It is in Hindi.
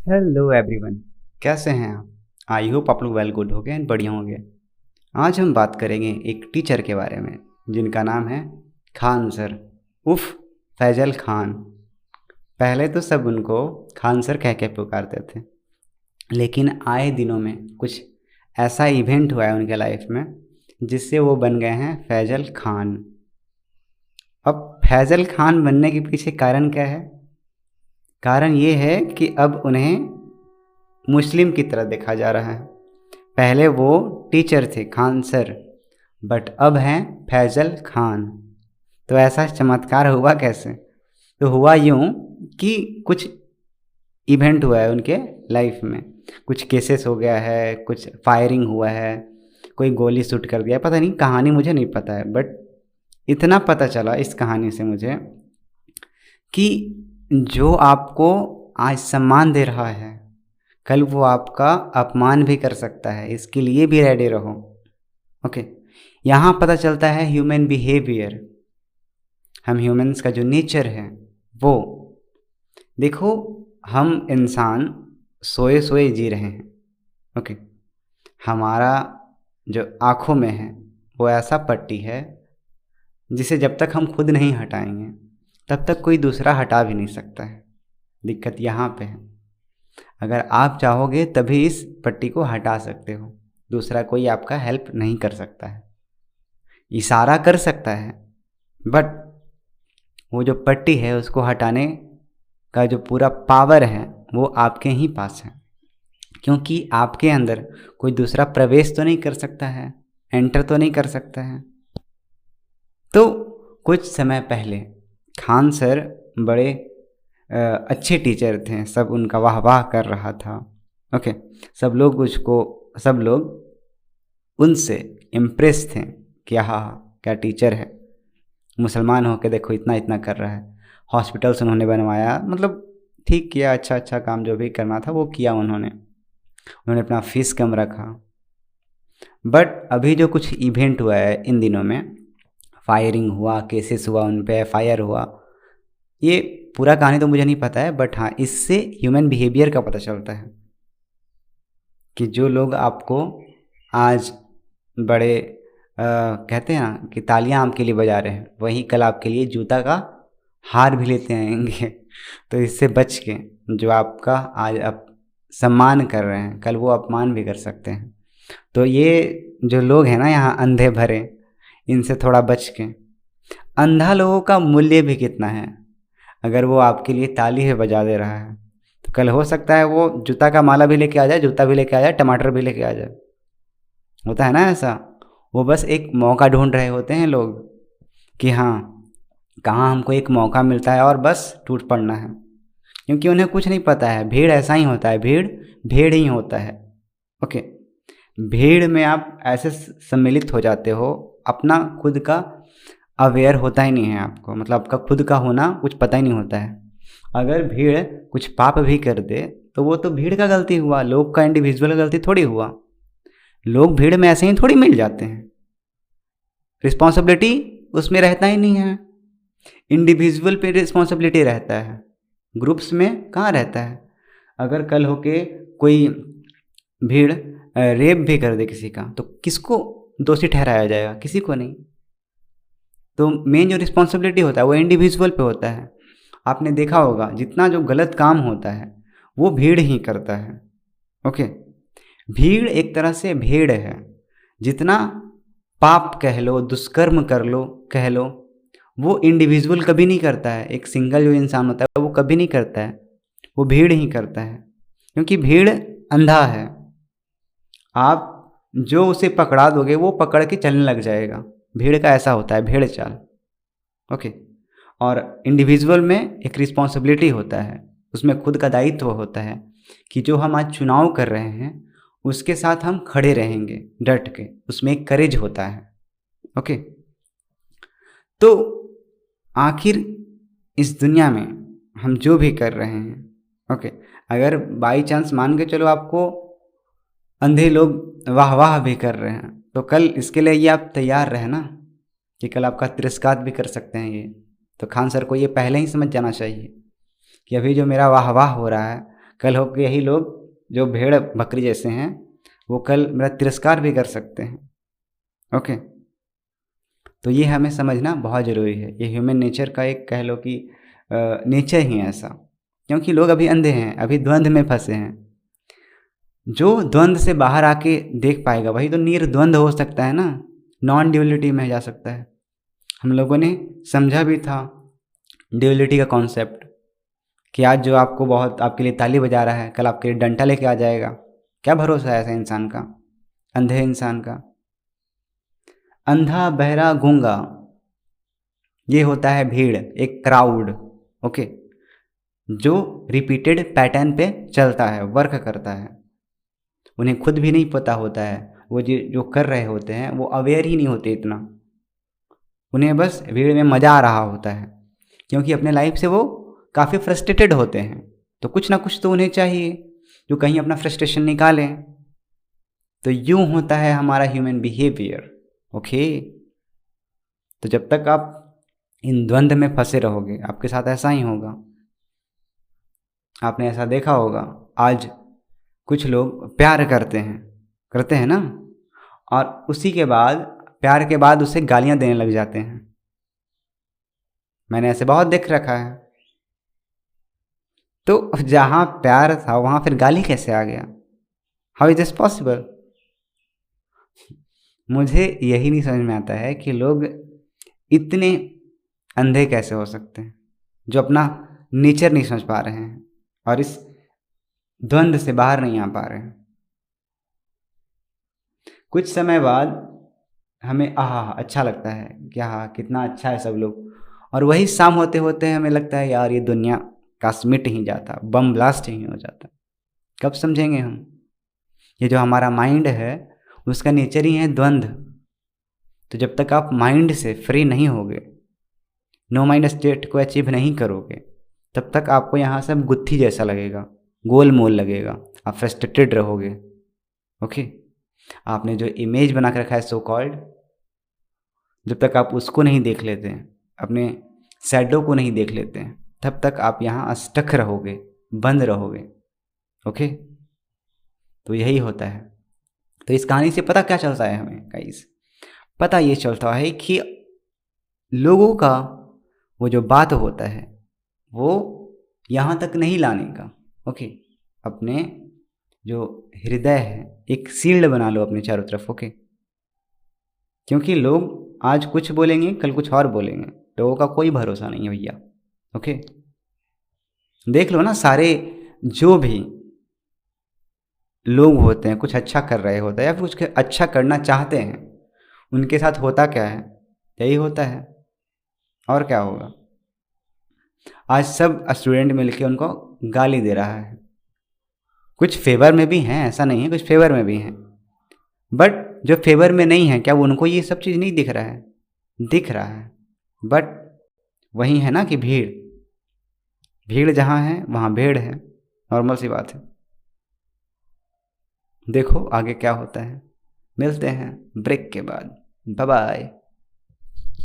हेलो एवरीवन, कैसे हैं आप? आई होप आप लोग वेल गुड हो गए एंड बढ़िया होंगे। आज हम बात करेंगे एक टीचर के बारे में जिनका नाम है खान सर, उफ फैजल खान। पहले तो सब उनको खान सर कह के पुकारते थे, लेकिन आए दिनों में कुछ ऐसा इवेंट हुआ है उनके लाइफ में जिससे वो बन गए हैं फैजल खान। अब फैजल खान बनने के पीछे कारण क्या है? कारण ये है कि अब उन्हें मुस्लिम की तरह देखा जा रहा है। पहले वो टीचर थे खान सर, बट अब हैं फैजल खान। तो ऐसा चमत्कार हुआ कैसे? तो हुआ यूं कि कुछ इवेंट हुआ है उनके लाइफ में, कुछ केसेस हो गया है, कुछ फायरिंग हुआ है, कोई गोली शूट कर दिया, पता नहीं, कहानी मुझे नहीं पता है, बट इतना पता चला इस कहानी से मुझे कि जो आपको आज सम्मान दे रहा है कल वो आपका अपमान भी कर सकता है, इसके लिए भी रेडी रहो। ओके, यहाँ पता चलता है ह्यूमन बिहेवियर, हम ह्यूमंस का जो नेचर है वो। देखो, हम इंसान सोए सोए जी रहे हैं। ओके, हमारा जो आँखों में है वो ऐसा पट्टी है जिसे जब तक हम खुद नहीं हटाएंगे तब तक कोई दूसरा हटा भी नहीं सकता है। दिक्कत यहाँ पे है, अगर आप चाहोगे तभी इस पट्टी को हटा सकते हो, दूसरा कोई आपका हेल्प नहीं कर सकता है। इशारा कर सकता है, बट वो जो पट्टी है उसको हटाने का जो पूरा पावर है वो आपके ही पास है, क्योंकि आपके अंदर कोई दूसरा प्रवेश तो नहीं कर सकता है, एंटर तो नहीं कर सकता है। तो कुछ समय पहले खान सर बड़े अच्छे टीचर थे, सब उनका वाह वाह कर रहा था। ओके, सब लोग उनसे इम्प्रेस थे कि हाँ क्या टीचर है, मुसलमान होकर देखो इतना इतना कर रहा है। हॉस्पिटल्स उन्होंने बनवाया, मतलब ठीक किया, अच्छा अच्छा काम जो भी करना था वो किया उन्होंने अपना फीस कम रखा। बट अभी जो कुछ इवेंट हुआ है इन दिनों में, फायरिंग हुआ, केसेस हुआ, उन पे FIR हुआ, ये पूरा कहानी तो मुझे नहीं पता है, बट हाँ इससे ह्यूमन बिहेवियर का पता चलता है कि जो लोग आपको आज बड़े कहते हैं ना कि तालियां आपके लिए बजा रहे हैं, वही कल आपके लिए जूता का हार भी लेते आएंगे। तो इससे बच के, जो आपका आज आप सम्मान कर रहे हैं कल वो अपमान भी कर सकते हैं। तो ये जो लोग हैं ना यहाँ अंधे भरे, इनसे थोड़ा बच के। अंधा लोगों का मूल्य भी कितना है, अगर वो आपके लिए ताली है बजा दे रहा है तो कल हो सकता है वो जूता का माला भी लेके आ जाए, जूता भी लेके आ जाए, टमाटर भी लेके आ जाए। होता है ना ऐसा। वो बस एक मौका ढूंढ रहे होते हैं लोग कि हाँ कहाँ हमको एक मौका मिलता है और बस टूट पड़ना है, क्योंकि उन्हें कुछ नहीं पता है। भीड़ ऐसा ही होता है, भीड़ भीड़ ही होता है। ओके, भीड़ में आप ऐसे सम्मिलित हो जाते हो, अपना खुद का अवेयर होता ही नहीं है आपको, मतलब आपका खुद का होना कुछ पता ही नहीं होता है। अगर भीड़ कुछ पाप भी कर दे तो वो तो भीड़ का गलती हुआ, लोग का इंडिविजुअल गलती थोड़ी हुआ। लोग भीड़ में ऐसे ही थोड़ी मिल जाते हैं, रिस्पॉन्सिबिलिटी उसमें रहता ही नहीं है। इंडिविजुअल पे रिस्पॉन्सिबिलिटी रहता है, ग्रुप्स में कहाँ रहता है। अगर कल होके कोई भीड़ रेप भी कर दे किसी का तो किसको दोषी ठहराया जाएगा? किसी को नहीं। तो मेन जो रिस्पॉन्सिबिलिटी होता है वो इंडिविजुअल पे होता है। आपने देखा होगा जितना जो गलत काम होता है वो भीड़ ही करता है। ओके, भीड़ एक तरह से भेड़ है। जितना पाप कह लो, दुष्कर्म कर लो, कह लो, वो इंडिविजुअल कभी नहीं करता है। एक सिंगल जो इंसान होता है वो कभी नहीं करता है, वो भीड़ ही करता है, क्योंकि भीड़ अंधा है। आप जो उसे पकड़ा दोगे वो पकड़ के चलने लग जाएगा। भीड़ का ऐसा होता है, भेड़ चाल। ओके, और इंडिविजुअल में एक रिस्पॉन्सिबिलिटी होता है, उसमें खुद का दायित्व होता है कि जो हम आज चुनाव कर रहे हैं उसके साथ हम खड़े रहेंगे डट के, उसमें एक करेज होता है। ओके, तो आखिर इस दुनिया में हम जो भी कर रहे हैं, ओके, अगर बाई चांस मान के चलो आपको अंधे लोग वाह वाह भी कर रहे हैं तो कल इसके लिए ये आप तैयार रहे ना कि कल आपका तिरस्कार भी कर सकते हैं ये। तो खान सर को ये पहले ही समझ जाना चाहिए कि अभी जो मेरा वाह वाह हो रहा है कल हो के यही लोग जो भेड़ बकरी जैसे हैं वो कल मेरा तिरस्कार भी कर सकते हैं। ओके, तो ये हमें समझना बहुत ज़रूरी है। ये ह्यूमन नेचर का एक कह लो कि नेचर ही है ऐसा, क्योंकि लोग अभी अंधे हैं, अभी द्वंद्व में फंसे हैं। जो द्वंद्व से बाहर आके देख पाएगा वही तो निर्द्वंद्व हो सकता है ना, नॉन ड्यूअलिटी में जा सकता है। हम लोगों ने समझा भी था ड्यूअलिटी का कॉन्सेप्ट कि आज जो आपको बहुत आपके लिए ताली बजा रहा है कल आपके लिए डंडा लेके आ जाएगा। क्या भरोसा है ऐसे इंसान का, अंधे इंसान का। अंधा बहरा गूंगा ये होता है भीड़, एक क्राउड। ओके, जो रिपीटेड पैटर्न पे चलता है, वर्क करता है। उन्हें खुद भी नहीं पता होता है वो जो कर रहे होते हैं, वो अवेयर ही नहीं होते इतना। उन्हें बस भीड़ में मज़ा आ रहा होता है, क्योंकि अपने लाइफ से वो काफ़ी फ्रस्ट्रेटेड होते हैं। तो कुछ ना कुछ तो उन्हें चाहिए जो कहीं अपना फ्रस्ट्रेशन निकालें। तो यूँ होता है हमारा ह्यूमन बिहेवियर। ओके, तो जब तक आप इन द्वंद्व में फंसे रहोगे आपके साथ ऐसा ही होगा। आपने ऐसा देखा होगा, आज कुछ लोग प्यार करते हैं ना, और उसी के बाद प्यार के बाद उसे गालियां देने लग जाते हैं। मैंने ऐसे बहुत देख रखा है। तो जहाँ प्यार था वहाँ फिर गाली कैसे आ गया? How is this possible? मुझे यही नहीं समझ में आता है कि लोग इतने अंधे कैसे हो सकते हैं, जो अपना नेचर नहीं समझ पा रहे हैं और इस द्वंद्व से बाहर नहीं आ पा रहे हैं। कुछ समय बाद हमें अच्छा लगता है कि कितना अच्छा है सब लोग, और वही शाम होते होते हमें लगता है यार ये दुनिया काश मिट ही जाता, बम ब्लास्ट ही हो जाता। कब समझेंगे हम? ये जो हमारा माइंड है उसका नेचर ही है द्वंद्व। तो जब तक आप माइंड से फ्री नहीं होगे, नो माइंड स्टेट को अचीव नहीं करोगे, तब तक आपको यहाँ सब गुत्थी जैसा लगेगा, गोल मोल लगेगा, आप फ्रस्ट्रेटेड रहोगे। ओके, आपने जो इमेज बना के रखा है सो कॉल्ड, जब तक आप उसको नहीं देख लेते हैं, अपने शैडो को नहीं देख लेते हैं, तब तक आप यहाँ स्टक रहोगे, बंद रहोगे। ओके, तो यही होता है। तो इस कहानी से पता क्या चलता है हमें गाइस? पता ये चलता है कि लोगों का वो जो बात होता है वो यहाँ तक नहीं लाने का। ओके, अपने जो हृदय है एक शील्ड बना लो अपने चारों तरफ। ओके, क्योंकि लोग आज कुछ बोलेंगे कल कुछ और बोलेंगे, लोगों का कोई भरोसा नहीं है भैया। ओके, देख लो ना, सारे जो भी लोग होते हैं कुछ अच्छा कर रहे होते हैं या फिर कुछ अच्छा करना चाहते हैं, उनके साथ होता क्या है? यही होता है, और क्या होगा? आज सब स्टूडेंट मिलके उनको गाली दे रहा है। कुछ फेवर में भी हैं, ऐसा नहीं है, कुछ फेवर में भी हैं, बट जो फेवर में नहीं है क्या उनको ये सब चीज़ नहीं दिख रहा है? दिख रहा है, बट वही है ना कि भीड़ जहाँ है वहाँ भेड़ है। नॉर्मल सी बात है। देखो आगे क्या होता है। मिलते हैं ब्रेक के बाद। Bye bye.